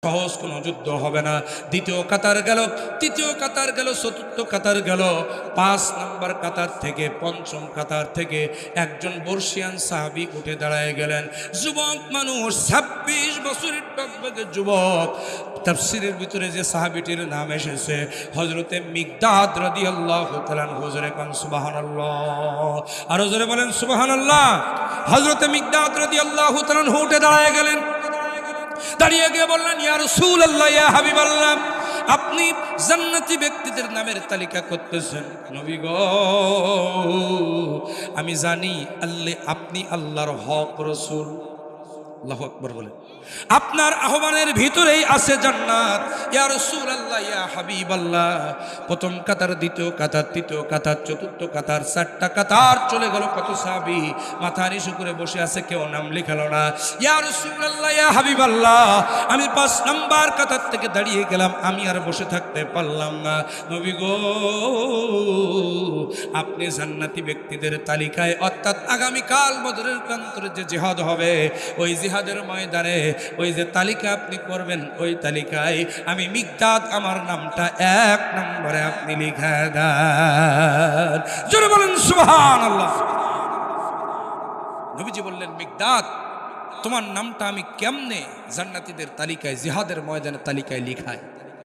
সহজ কোনো যুদ্ধ হবে না। দ্বিতীয় কাতার গেল, তৃতীয় কাতার গেল, চতুর্থ কাতার গেল, 5 নম্বর কাতার থেকে 5ম কাতার থেকে একজন বর্ষিয়ান সাহাবী উঠে দাঁড়ায় গেলেন। যুবক মানুষ, 26 বছরের টকবকে যুবক। তাফসীরের ভিতরে যে সাহাবীটির নাম এসেছে হযরতে মিকদাদ রাদিয়াল্লাহু তাআলা আনহু। জোরে কোন সুবহানাল্লাহ, আর জোরে বলেন সুবহানাল্লাহ। হযরতে মিকদাদ রাদিয়াল্লাহু তাআলা আনহু উঠে দাঁড়ায় গেলেন। দাঁড়িয়ে গিয়ে বললেন, ইয়া রাসূলুল্লাহ, ইয়া হাবিবাল্লাহ, আপনি জান্নাতি ব্যক্তিদের নামের তালিকা করতেছেন। নবী গো, আমি জানি আপনি আল্লাহর হক রাসূল। আল্লাহু আকবার বলে। আপনার আহ্বানের ভিতরেই আছে জান্নাত। ইয়া রাসূলুল্লাহ, ইয়া হাবিবাল্লাহ। প্রথম কাতার, দ্বিতীয় কাতার, তৃতীয় কাতার, চতুর্থ কাতার, 4টা কাতার চলে গেল। কত সাহাবী মাথা নিচু করে বসে আছে, কেউ নাম লেখালো না। ইয়া রাসূলুল্লাহ, ইয়া হাবিবাল্লাহ, আমি 5 নাম্বার কাতার থেকে দাঁড়িয়ে গেলাম, আমি আর বসে থাকতে পারলাম না। নবী গো, আপনি জান্নাতি ব্যক্তিদের তালিকায়, অর্থাৎ আগামীকাল বদরের প্রান্তরে যে জিহাদ হবে, ওই জিহাদের ময়দানে ওই যে তালিকা আপনি করবেন, ওই তালিকায় আমি মিকদাদ, আমার নামটা 1 নম্বরে আপনি লিখে দেন। জোরে বলেন সুবহানাল্লাহ। নবীজি বললেন, মিকদাদ, তোমার নামটা আমি কেমনে জান্নাতীদের তালিকায়, জিহাদের ময়দানের তালিকায় লিখাই?